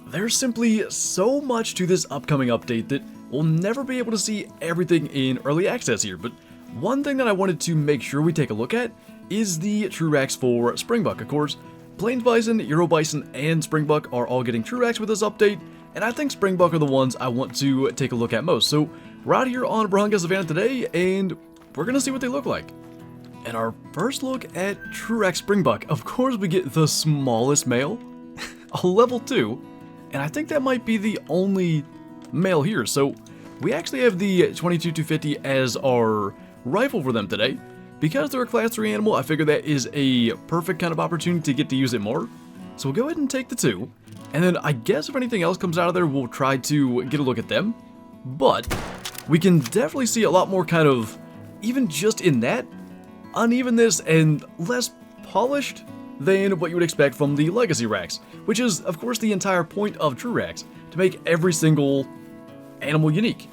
There's simply so much to this upcoming update that we'll never be able to see everything in early access here, but one thing that I wanted to make sure we take a look at is the TruRACS for Springbok. Of course, Plains Bison, Euro Bison, and Springbok are all getting TruRACS with this update, and I think Springbok are the ones I want to take a look at most. So we're out here on Brahanga Savannah today, and we're gonna see what they look like. And our first look at TruRACS Springbok, of course we get the smallest male, a level 2, and I think that might be the only male here. So we actually have the 22-250 as our rifle for them today. Because they're a class 3 animal, I figure that is a perfect kind of opportunity to get to use it more. So we'll go ahead and take the 2, and then I guess if anything else comes out of there, we'll try to get a look at them. But we can definitely see a lot more kind of, even just in that, unevenness and less polished than what you would expect from the Legacy racks, which is, of course, the entire point of TruRACS, to make every single animal unique.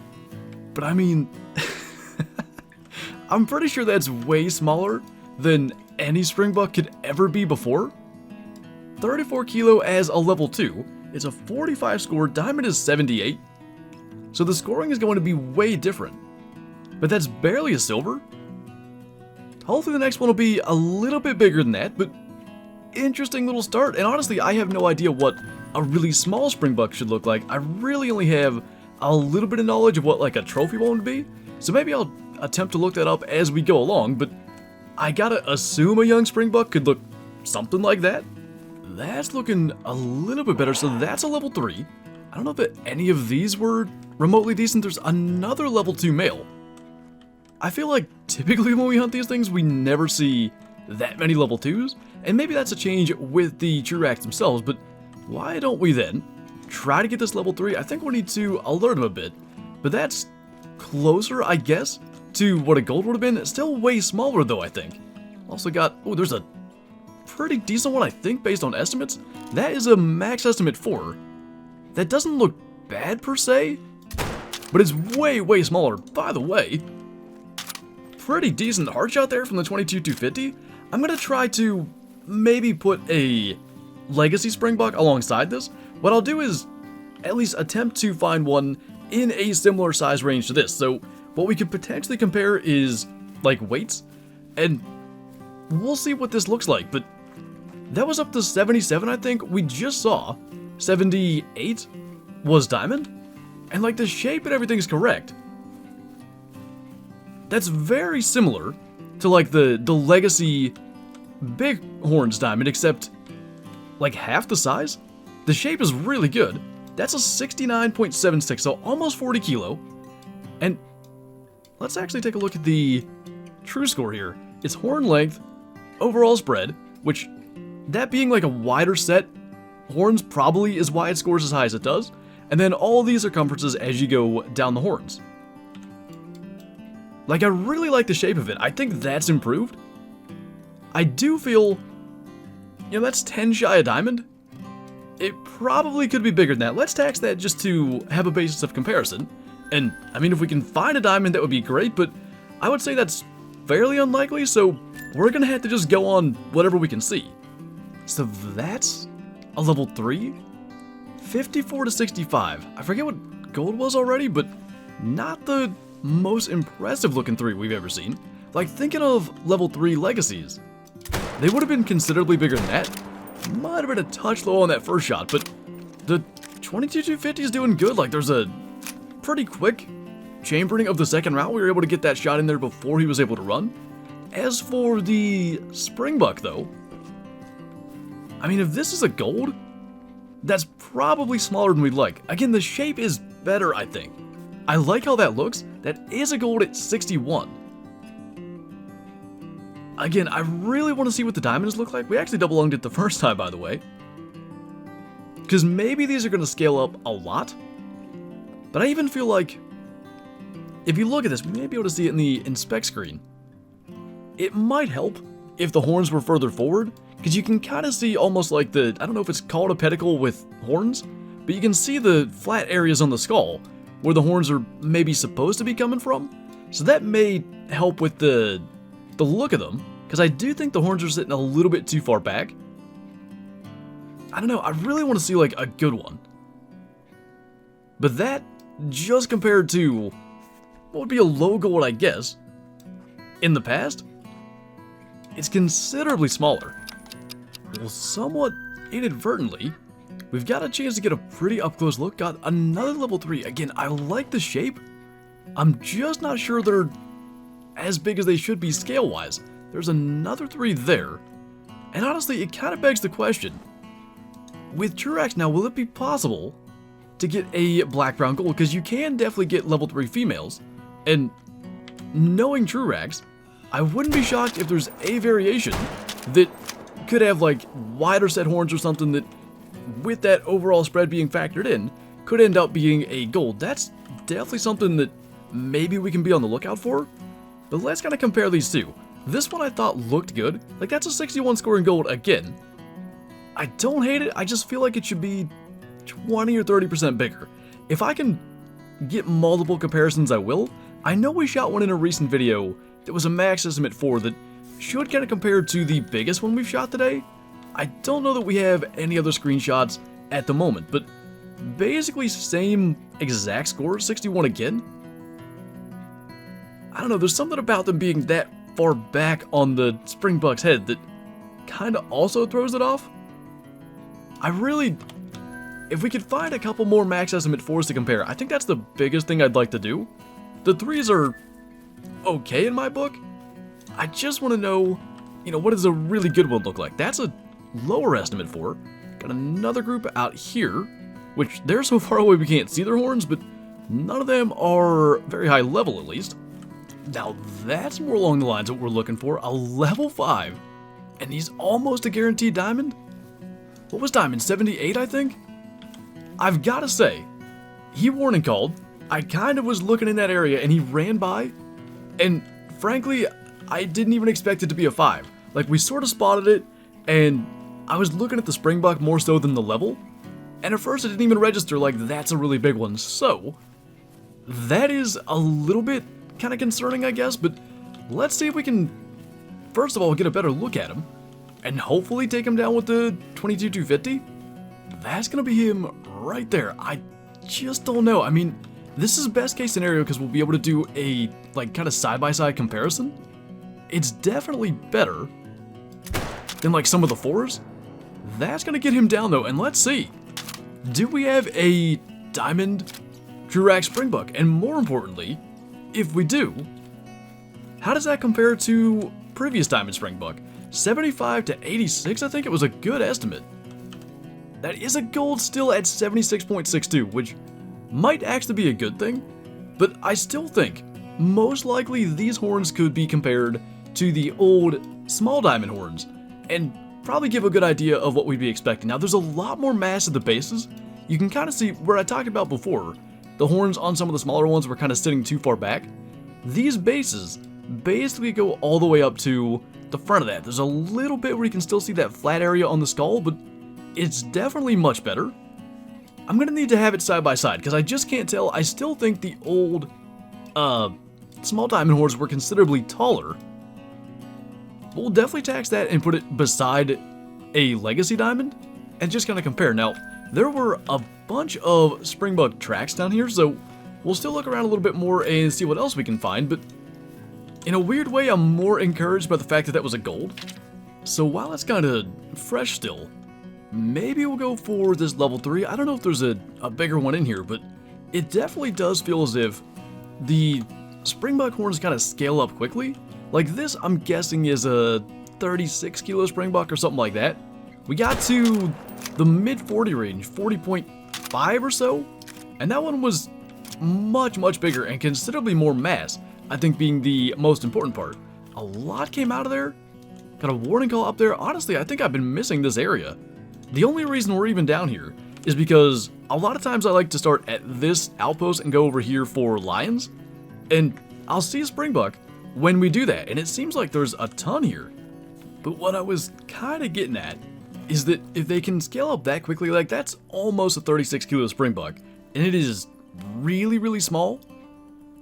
But I mean, I'm pretty sure that's way smaller than any Springbok could ever be before. 34 kilo as a level 2, it's a 45 score, diamond is 78, so the scoring is going to be way different. But that's barely a silver. Hopefully the next one will be a little bit bigger than that, but interesting little start. And honestly, I have no idea what a really small Springbok should look like. I really only have a little bit of knowledge of what like a trophy one would be, so maybe I'll attempt to look that up as we go along, but I gotta assume a young Springbok could look something like that. That's looking a little bit better, so that's a level 3. I don't know if any of these were remotely decent. There's another level 2 male. I feel like typically when we hunt these things, we never see that many level 2s, and maybe that's a change with the TruRACS themselves, but why don't we then try to get this level 3? I think we need to alert him a bit, but that's closer, I guess, to what a gold would have been. Still way smaller though, I think. Also got, oh, there's a pretty decent one, I think, based on estimates. That is a max estimate 4. That doesn't look bad per se, but it's way, way smaller. By the way, pretty decent hard shot there from the 22-250. I'm gonna try to maybe put a Legacy Springbok alongside this. What I'll do is at least attempt to find one in a similar size range to this. So what we could potentially compare is like weights, and we'll see what this looks like. But that was up to 77, I think. We just saw 78 was diamond, and like the shape and everything is correct. That's very similar to like the Legacy Big Horns diamond, except like half the size. The shape is really good. That's a 69.76, so almost 40 kilo. And let's actually take a look at the true score here. It's horn length, overall spread, which, that being like a wider set, horns probably is why it scores as high as it does. And then all these circumferences as you go down the horns. Like, I really like the shape of it. I think that's improved. I do feel, you know, that's 10 shy of diamond. It probably could be bigger than that. Let's tax that just to have a basis of comparison. And, I mean, if we can find a diamond, that would be great, but I would say that's fairly unlikely, so we're gonna have to just go on whatever we can see. So that's a level 3? 54 to 65. I forget what gold was already, but not the most impressive looking 3 we've ever seen. Like, thinking of level 3 legacies, they would have been considerably bigger than that. Might have been a touch low on that first shot, but the 22-250 is doing good. Like, there's a pretty quick chambering of the second round. We were able to get that shot in there before he was able to run. As for the Springbok, though, I mean, if this is a gold, that's probably smaller than we'd like. Again, the shape is better, I think. I like how that looks. That is a gold at 61. Again, I really want to see what the diamonds look like. We actually double lunged it the first time, by the way, because maybe these are going to scale up a lot. But I even feel like, if you look at this, we may be able to see it in the inspect screen. It might help if the horns were further forward, because you can kind of see almost like the, I don't know if it's called a pedicle with horns, but you can see the flat areas on the skull where the horns are maybe supposed to be coming from. So that may help with the look of them, because I do think the horns are sitting a little bit too far back. I don't know, I really want to see like a good one. But that, just compared to what would be a low gold, I guess, in the past, it's considerably smaller. Well, somewhat inadvertently, we've got a chance to get a pretty up-close look. Got another level 3. Again, I like the shape. I'm just not sure they're as big as they should be scale-wise. There's another 3 there. And honestly, it kind of begs the question, with TruRACS now, will it be possible to get a black-brown gold? Because you can definitely get level 3 females. And knowing TruRACS, I wouldn't be shocked if there's a variation that could have like wider set horns or something that, with that overall spread being factored in, could end up being a gold. That's definitely something that maybe we can be on the lookout for. But let's kind of compare these two. This one I thought looked good. Like, that's a 61 scoring gold again. I don't hate it, I just feel like it should be 20 or 30% bigger. If I can get multiple comparisons, I will. I know we shot one in a recent video that was a max estimate 4 that should kind of compare to the biggest one we've shot today. I don't know that we have any other screenshots at the moment, but basically same exact score, 61 again. I don't know, there's something about them being that far back on the Springbok's head that kind of also throws it off. If we could find a couple more max estimate 4s to compare, I think that's the biggest thing I'd like to do. The 3s are okay in my book. I just want to know, what does a really good one look like? That's a lower estimate 4. Got another group out here, which they're so far away we can't see their horns, but none of them are very high level at least. Now that's more along the lines of what we're looking for, a level 5, and he's almost a guaranteed diamond? What was diamond, 78 I think? I've got to say, he warning called, I kind of was looking in that area and he ran by, and frankly, I didn't even expect it to be a 5. Like, we sort of spotted it, and I was looking at the Springbok more so than the level, and at first it didn't even register like that's a really big one, so that is a little bit kind of concerning, I guess, but let's see if we can, first of all, get a better look at him, and hopefully take him down with the 22-250. That's gonna be him right there. I just don't know. I mean, this is best case scenario because we'll be able to do a, kind of side-by-side comparison. It's definitely better than, some of the 4s. That's gonna get him down, though, and let's see. Do we have a diamond TruRACS Springbok? And more importantly, if we do, how does that compare to previous diamond Springbok? 75 to 86, I think it was a good estimate. That is a gold still at 76.62, which might actually be a good thing, but I still think most likely these horns could be compared to the old small diamond horns, and probably give a good idea of what we'd be expecting. Now, there's a lot more mass at the bases. You can kind of see where I talked about before. The horns on some of the smaller ones were kind of sitting too far back. These bases basically go all the way up to the front of that. There's a little bit where you can still see that flat area on the skull, but it's definitely much better. I'm gonna need to have it side by side because I just can't tell. I still think the old small diamond horns were considerably taller. We'll definitely tax that and put it beside a legacy diamond and just kind of compare. Now, there were a bunch of Springbok tracks down here, so we'll still look around a little bit more and see what else we can find, but in a weird way, I'm more encouraged by the fact that that was a gold. So while it's kind of fresh still, maybe we'll go for this level 3. I don't know if there's a bigger one in here, but it definitely does feel as if the Springbok horns kind of scale up quickly. Like this, I'm guessing is a 36 kilo Springbok or something like that. We got to the mid 40 range, 40.5 or so, and that one was much, much bigger and considerably more mass, I think being the most important part. A lot came out of there. Got a warning call up there. Honestly, I think I've been missing this area. The only reason we're even down here is because a lot of times I like to start at this outpost and go over here for lions, and I'll see a Springbok when we do that, and it seems like there's a ton here. But what I was kind of getting at is that if they can scale up that quickly, like that's almost a 36 kilo Springbok, and it is really, really small,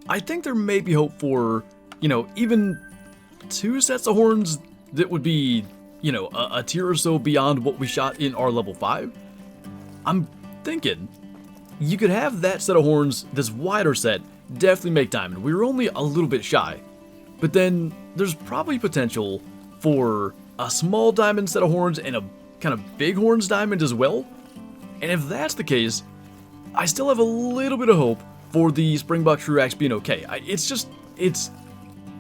I think there may be hope for, even 2 sets of horns that would be, a tier or so beyond what we shot in our level 5. I'm thinking, you could have that set of horns, this wider set, definitely make diamond. We were only a little bit shy. But then there's probably potential for a small diamond set of horns and a kind of big horns diamond as well. And if that's the case, I still have a little bit of hope for the Springbok TruRACS being okay. It's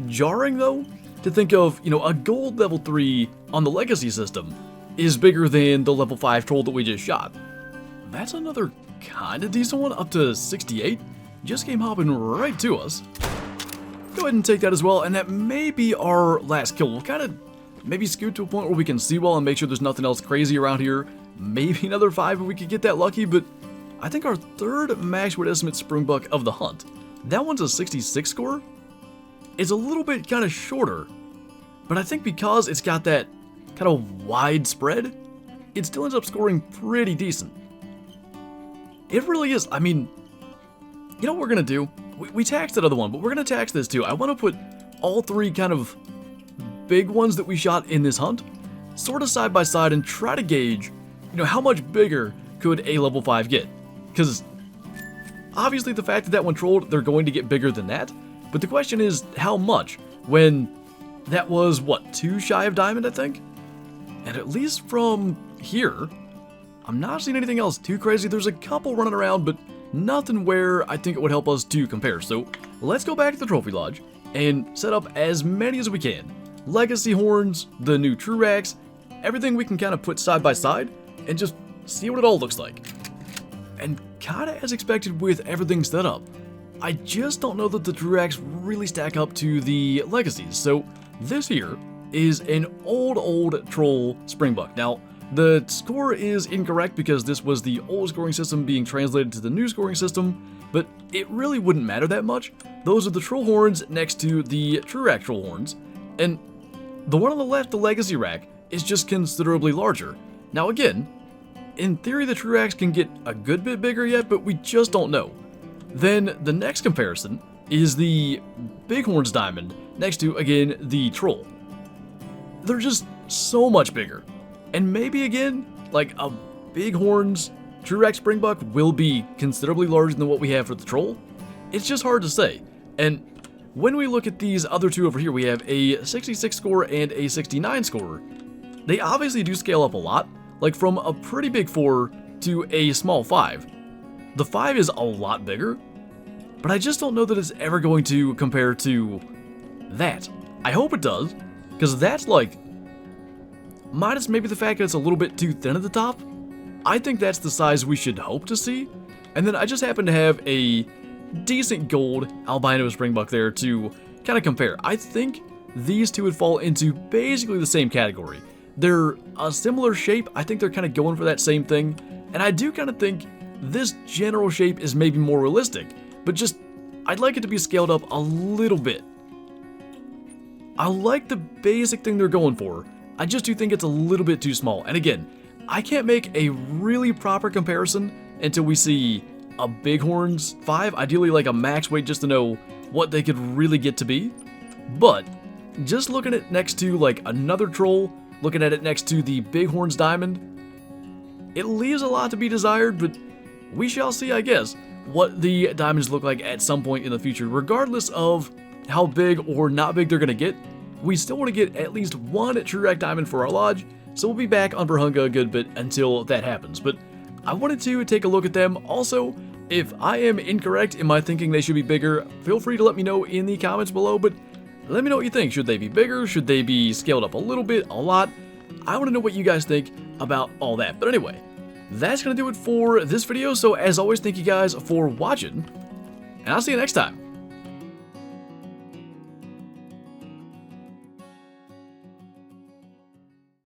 jarring though to think of, a gold level 3 on the legacy system is bigger than the level 5 troll that we just shot. That's another kinda decent one, up to 68. Just came hopping right to us. Go ahead and take that as well, and that may be our last kill. We'll kind of maybe scoot to a point where we can see well and make sure there's nothing else crazy around here. Maybe another 5 if we could get that lucky, but I think our third max would estimate Springbok of the hunt. That one's a 66 score. It's a little bit kind of shorter, but I think because it's got that kind of wide spread, it still ends up scoring pretty decent. It really is. I mean, you know what we're going to do? We taxed that other one, but we're going to tax this too. I want to put all 3 kind of big ones that we shot in this hunt sort of side by side and try to gauge, how much bigger could a level 5 get? Because obviously the fact that that one trolled, they're going to get bigger than that. But the question is, how much? When that was, what, 2 shy of diamond, I think? And at least from here, I'm not seeing anything else too crazy. There's a couple running around, but nothing where I think it would help us to compare. So let's go back to the Trophy Lodge and set up as many as we can. Legacy horns, the new TruRACS, everything we can kind of put side by side and just see what it all looks like. And kinda as expected with everything set up, I just don't know that the TruRACS really stack up to the legacies. So this here is an old troll Springbok. Now, the score is incorrect because this was the old scoring system being translated to the new scoring system, but it really wouldn't matter that much. Those are the troll horns next to the TruRACS troll horns, and the one on the left, the legacy rack, is just considerably larger. Now again, in theory the TruRACS can get a good bit bigger yet, but we just don't know. Then the next comparison is the Bighorns diamond next to, again, the troll. They're just so much bigger. And maybe again, like a Bighorns TruRACS Springbok will be considerably larger than what we have for the troll. It's just hard to say. And when we look at these other 2 over here, we have a 66 score and a 69 score. They obviously do scale up a lot, like from a pretty big 4 to a small 5. The 5 is a lot bigger, but I just don't know that it's ever going to compare to that. I hope it does, because that's like, minus maybe the fact that it's a little bit too thin at the top, I think that's the size we should hope to see. And then I just happen to have a decent gold albino Springbok there to kind of compare. I think these 2 would fall into basically the same category. They're a similar shape. I think they're kind of going for that same thing. And I do kind of think this general shape is maybe more realistic, but just, I'd like it to be scaled up a little bit. I like the basic thing they're going for. I just do think it's a little bit too small. And again, I can't make a really proper comparison until we see a Bighorns 5, ideally like a max weight, just to know what they could really get to be. But just looking at it next to like another troll, looking at it next to the Bighorns diamond, it leaves a lot to be desired, but we shall see, I guess, what the diamonds look like at some point in the future. Regardless of how big or not big they're going to get, we still want to get at least 1 TruRACS diamond for our lodge, so we'll be back on Virhunga a good bit until that happens. But I wanted to take a look at them. Also, if I am incorrect in my thinking they should be bigger, feel free to let me know in the comments below, but let me know what you think. Should they be bigger? Should they be scaled up a little bit, a lot? I want to know what you guys think about all that. But anyway, that's going to do it for this video. So as always, thank you guys for watching, and I'll see you next time.